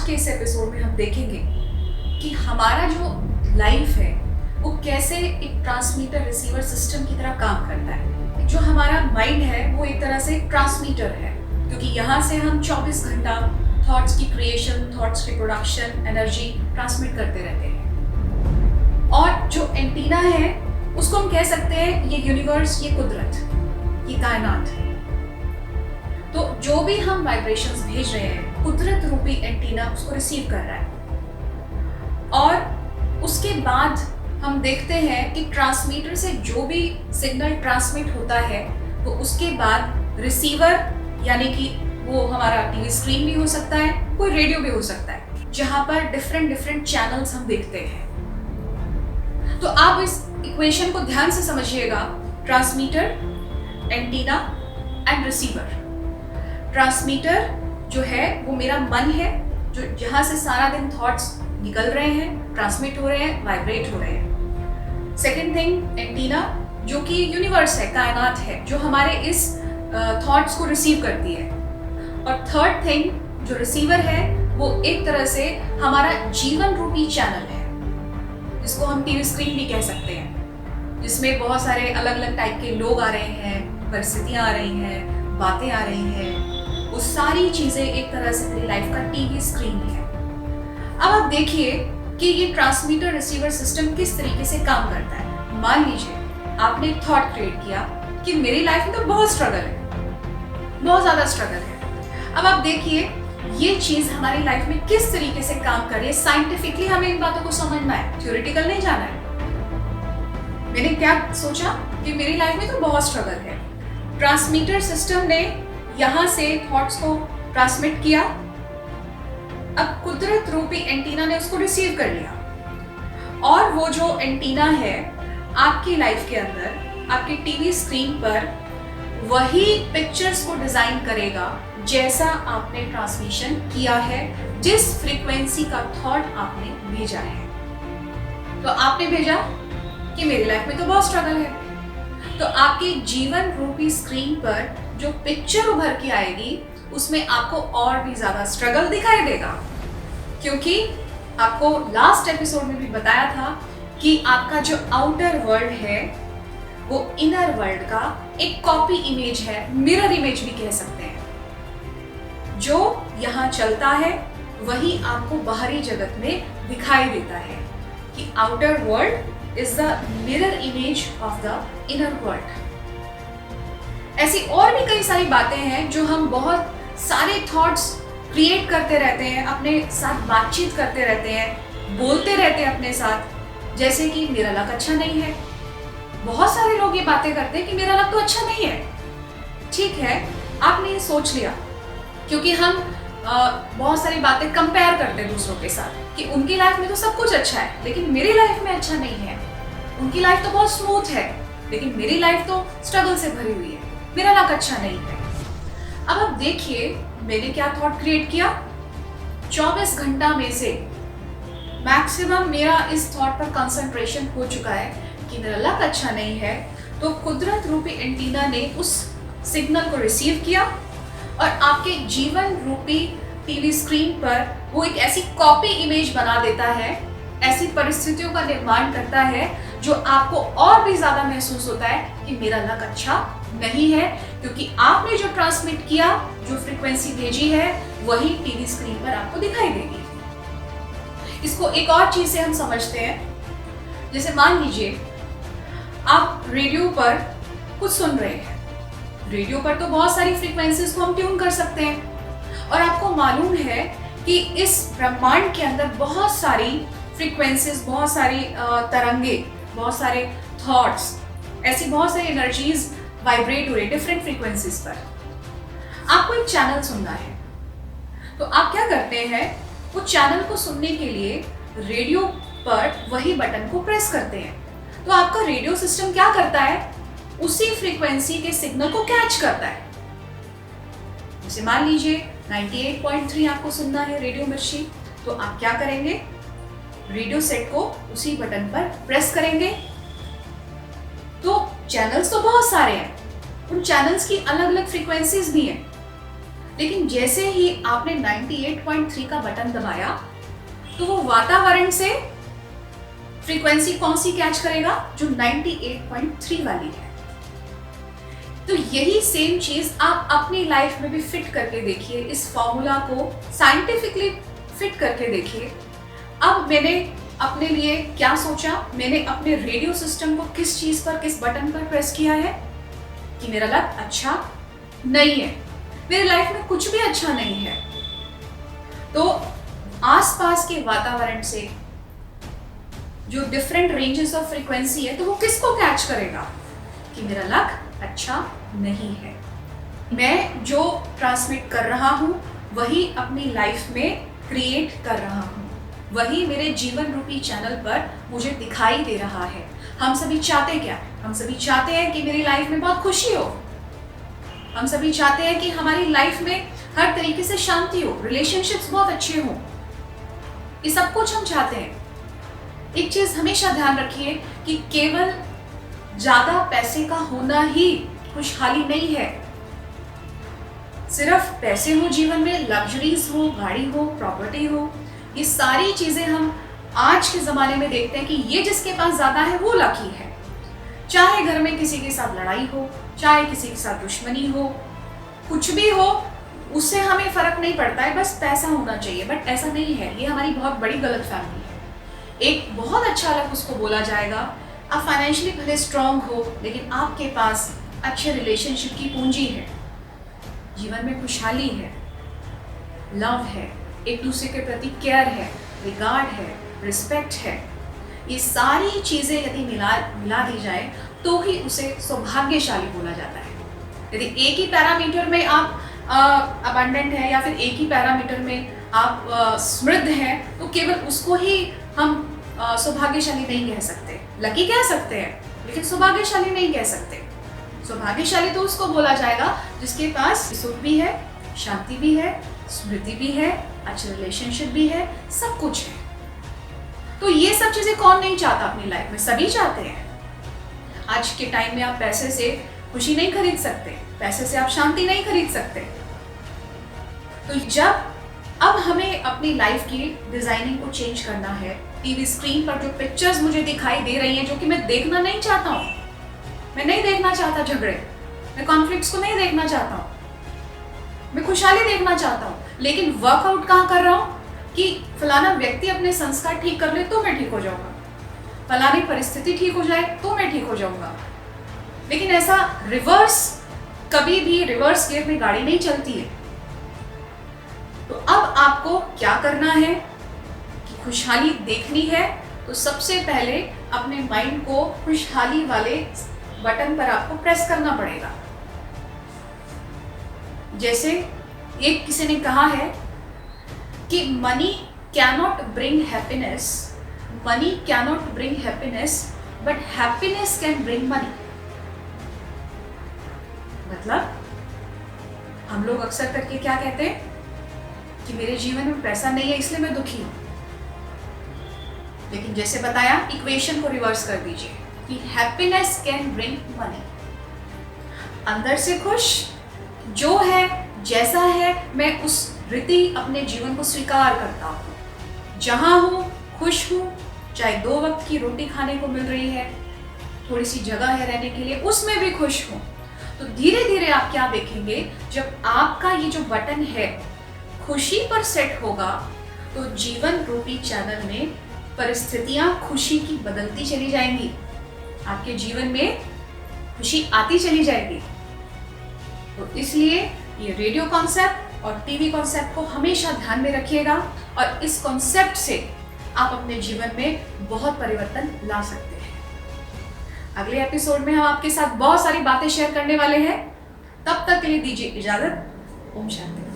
के इस एपिसोड में हम देखेंगे कि हमारा जो लाइफ है वो कैसे एक ट्रांसमीटर रिसीवर सिस्टम की तरह काम करता है। जो हमारा माइंड है वो एक तरह से ट्रांसमीटर है, क्योंकि यहाँ से हम 24 घंटा थॉट्स की क्रिएशन, थॉट्स की प्रोडक्शन, एनर्जी ट्रांसमिट करते रहते हैं। और जो एंटीना है उसको हम कह सकते हैं ये यूनिवर्स, ये कुदरत, ये कायनात है। तो जो भी हम वाइब्रेशंस भेज रहे हैं, कुदरत रूपी एंटीना उसको रिसीव कर रहा है। और उसके बाद हम देखते हैं कि ट्रांसमीटर से जो भी सिग्नल ट्रांसमिट होता है वो उसके बाद रिसीवर, यानी कि वो हमारा टीवी स्क्रीन भी हो सकता है, कोई रेडियो भी हो सकता है, जहां पर डिफरेंट चैनल्स हम देखते हैं। तो आप इस इक्वेशन को ध्यान से समझिएगा। Transmitter, antenna and receiver. Transmitter जो है वो मेरा मन है, जो जहां से सारा दिन थॉट्स निकल रहे हैं, ट्रांसमिट हो रहे हैं, वाइब्रेट हो रहे हैं। सेकेंड थिंग एंटीना, जो कि यूनिवर्स है, कायनात है, जो हमारे इस थॉट्स को रिसीव करती है। और थर्ड थिंग जो रिसीवर है वो एक तरह से हमारा जीवन रूपी चैनल है, जिसको हम टीवी स्क्रीन भी कह सकते हैं, जिसमें बहुत सारे अलग अलग टाइप के लोग आ रहे हैं, परिस्थितियां आ रही हैं, बातें आ रही हैं। वो सारी चीजें एक तरह से मेरी लाइफ का टीवी स्क्रीन है। अब आप देखिए कि ये ट्रांसमीटर रिसीवर सिस्टम किस तरीके से काम करता है। मान लीजिए आपने एक थॉट क्रिएट किया कि मेरी लाइफ में तो बहुत स्ट्रगल है, बहुत ज्यादा स्ट्रगल है। अब आप देखिए ये चीज हमारी लाइफ में किस तरीके से काम कर रही है। साइंटिफिकली हमें इन बातों को समझना है, थ्योरेटिकल नहीं जाना है। मैंने क्या सोचा कि मेरी लाइफ में तो बहुत स्ट्रगल है। ट्रांसमीटर सिस्टम ने यहां से थॉट्स को ट्रांसमिट किया। अब कुदरत रूपी एंटीना ने उसको रिसीव कर लिया, और वो जो एंटीना है आपकी लाइफ के अंदर, आपकी टीवी स्क्रीन पर वही पिक्चर्स को डिजाइन करेगा जैसा आपने ट्रांसमिशन किया है, जिस फ्रीक्वेंसी का थॉट आपने भेजा है। तो आपने भेजा कि मेरी लाइफ में तो बहुत स्ट्रगल है, तो आपके जीवन रूपी स्क्रीन पर जो पिक्चर उभर के आएगी उसमें आपको और भी ज्यादा स्ट्रगल दिखाई देगा, क्योंकि आपको लास्ट एपिसोड में भी बताया था कि आपका जो आउटर वर्ल्ड है वो इनर वर्ल्ड का एक कॉपी इमेज है, मिरर इमेज भी कह सकते हैं। जो यहाँ चलता है वही आपको बाहरी जगत में दिखाई देता है, कि outer world is the mirror image of the inner world. ऐसी और भी कई सारी बातें हैं जो हम बहुत सारे थॉट्स क्रिएट करते रहते हैं, अपने साथ बातचीत करते रहते हैं, बोलते रहते हैं अपने साथ, जैसे कि मेरा लक अच्छा नहीं है। बहुत सारे लोग ये बातें करते हैं कि मेरा लक तो अच्छा नहीं है। ठीक है, आपने ये सोच लिया, क्योंकि हम बहुत सारी बातें कंपेयर करते हैं दूसरों के साथ कि उनकी लाइफ में तो सब कुछ अच्छा है लेकिन मेरी लाइफ में अच्छा नहीं है। उनकी लाइफ तो बहुत स्मूथ है लेकिन मेरी लाइफ तो स्ट्रगल से भरी हुई है, मेरा लक अच्छा नहीं है। अब आप देखिए मैंने क्या थॉट क्रिएट किया। 24 घंटा में से मैक्सिमम मेरा इस थॉट पर कंसंट्रेशन हो चुका है कि मेरा लक अच्छा नहीं है। तो कुदरत रूपी एंटीना ने उस सिग्नल को रिसीव किया और आपके जीवन रूपी टीवी स्क्रीन पर वो एक ऐसी कॉपी इमेज बना देता है, ऐसी परिस्थितियों का निर्माण करता है जो आपको और भी ज्यादा महसूस होता है कि मेरा लक अच्छा नहीं है, क्योंकि आपने जो ट्रांसमिट किया, जो फ्रीक्वेंसी भेजी है, वही टीवी स्क्रीन पर आपको दिखाई देगी। इसको एक और चीज से हम समझते हैं। जैसे मान लीजिए आप रेडियो पर कुछ सुन रहे हैं। रेडियो पर तो बहुत सारी फ्रीक्वेंसीज को हम ट्यून कर सकते हैं, और आपको मालूम है कि इस ब्रह्मांड के अंदर बहुत सारी फ्रीक्वेंसीज, बहुत सारी तरंगे, बहुत सारे थॉट्स, ऐसी बहुत सारी एनर्जीज वाइब्रेट हो रही है डिफरेंट फ्रीक्वेंसीज पर। आपको एक चैनल सुनना है, तो आप क्या करते हैं, वो चैनल को सुनने के लिए रेडियो पर वही बटन को प्रेस करते हैं। तो आपका रेडियो सिस्टम क्या करता है, उसी फ्रीक्वेंसी के सिग्नल को कैच करता है। जैसे मान लीजिए 98.3 आपको सुनना है रेडियो मिर्ची, तो आप क्या करेंगे, रेडियो सेट को उसी बटन पर प्रेस करेंगे। तो चैनल्स तो बहुत सारे हैं, उन चैनल्स की अलग अलग फ्रीक्वेंसीज भी हैं। लेकिन जैसे ही आपने 98.3 का बटन दबाया तो वो वातावरण से फ्रीक्वेंसी कौन सी कैच करेगा? जो 98.3 वाली है। तो यही सेम चीज आप अपनी लाइफ में भी फिट करके देखिए, इस फॉर्मूला को साइंटिफिकली फिट करके देखिए। अब मैंने अपने लिए क्या सोचा, मैंने अपने रेडियो सिस्टम को किस चीज पर, किस बटन पर प्रेस किया है कि मेरा लक अच्छा नहीं है, मेरे लाइफ में कुछ भी अच्छा नहीं है। तो आसपास के वातावरण से जो डिफरेंट रेंजेस ऑफ फ्रीक्वेंसी है, तो वो किसको कैच करेगा कि मेरा लक अच्छा नहीं है। मैं जो ट्रांसमिट कर रहा हूं वही अपनी लाइफ में क्रिएट कर रहा हूं, वही मेरे जीवन रूपी चैनल पर मुझे दिखाई दे रहा है। हम सभी चाहते क्या? हम सभी चाहते हैं कि मेरी लाइफ में बहुत खुशी हो, हम सभी चाहते हैं कि हमारी लाइफ में हर तरीके से शांति हो, रिलेशनशिप्स बहुत अच्छे हों, ये सब कुछ हम चाहते हैं। एक चीज हमेशा ध्यान रखिए कि केवल ज्यादा पैसे का होना ही खुशहाली नहीं है। सिर्फ पैसे हो जीवन में, लग्जरीज हो, गाड़ी हो, प्रॉपर्टी हो, ये सारी चीजें हम आज के जमाने में देखते हैं कि ये जिसके पास ज्यादा है वो लकी है। चाहे घर में किसी के साथ लड़ाई हो, चाहे किसी के साथ दुश्मनी हो, कुछ भी हो, उससे हमें फर्क नहीं पड़ता है, बस पैसा होना चाहिए। बट ऐसा नहीं है, ये हमारी बहुत बड़ी गलतफहमी है। एक बहुत अच्छा लक उसको बोला जाएगा, आप फाइनेंशियली भले स्ट्रांग हो लेकिन आपके पास अच्छे रिलेशनशिप की पूंजी है, जीवन में खुशहाली है, लव है, एक दूसरे के प्रति केयर है, रिगार्ड है, रिस्पेक्ट है। ये सारी चीजें यदि मिला दी जाए तो ही उसे सौभाग्यशाली बोला जाता है। यदि एक ही पैरामीटर में आप अबंडेंट है या फिर एक ही पैरामीटर में आप समृद्ध हैं, तो केवल उसको ही हम सौभाग्यशाली नहीं कह सकते। लकी कह सकते हैं लेकिन सौभाग्यशाली नहीं कह सकते। सौभाग्यशाली तो उसको बोला जाएगा जिसके पास सुख भी है, शांति भी है, स्मृति भी है, अच्छा रिलेशनशिप भी है, सब कुछ है। तो ये सब चीजें कौन नहीं चाहता अपनी लाइफ में? सभी चाहते हैं। आज के टाइम में आप पैसे से खुशी नहीं खरीद सकते, पैसे से आप शांति नहीं खरीद सकते। तो जब अब हमें अपनी लाइफ की डिजाइनिंग को चेंज करना है, टीवी स्क्रीन पर जो पिक्चर्स मुझे दिखाई दे रही हैं, जो कि मैं देखना नहीं चाहता हूँ, मैं नहीं देखना चाहता झगड़े, मैं कॉन्फ्लिक्ट्स को नहीं देखना चाहता हूँ, मैं खुशहाली देखना चाहता हूँ, लेकिन वर्कआउट कहाँ कर रहा हूँ कि फलाना व्यक्ति अपने संस्कार ठीक कर ले तो मैं ठीक हो जाऊंगा, फलानी परिस्थिति ठीक हो जाए तो मैं ठीक हो जाऊंगा। लेकिन ऐसा रिवर्स, कभी भी रिवर्स गियर में गाड़ी नहीं चलती है। तो अब आपको क्या करना है कि खुशहाली देखनी है, तो सबसे पहले अपने माइंड को खुशहाली वाले बटन पर आपको प्रेस करना पड़ेगा। जैसे एक किसी ने कहा है कि money cannot bring happiness, money cannot bring happiness, but happiness can bring money. मतलब हम लोग अक्सर करके क्या कहते हैं कि मेरे जीवन में पैसा नहीं है इसलिए मैं दुखी हूं। लेकिन जैसे बताया, इक्वेशन को रिवर्स कर दीजिए कि हैप्पीनेस कैन ब्रिंग मनी। अंदर से खुश, जो है जैसा है, मैं उस रीति अपने जीवन को स्वीकार करता हूँ। जहां हूँ खुश हूँ, चाहे 2 वक्त की रोटी खाने को मिल रही है, थोड़ी सी जगह है रहने के लिए, उसमें भी खुश हूँ। तो धीरे धीरे आप क्या देखेंगे, जब आपका ये जो बटन है खुशी पर सेट होगा, तो जीवन रूपी चैनल में परिस्थितियां खुशी की बदलती चली जाएंगी, आपके जीवन में खुशी आती चली जाएगी। तो इसलिए ये रेडियो कॉन्सेप्ट और टीवी कॉन्सेप्ट को हमेशा ध्यान में रखिएगा, और इस कॉन्सेप्ट से आप अपने जीवन में बहुत परिवर्तन ला सकते हैं। अगले एपिसोड में हम आपके साथ बहुत सारी बातें शेयर करने वाले हैं। तब तक के लिए दीजिए इजाजत। ओम शांति।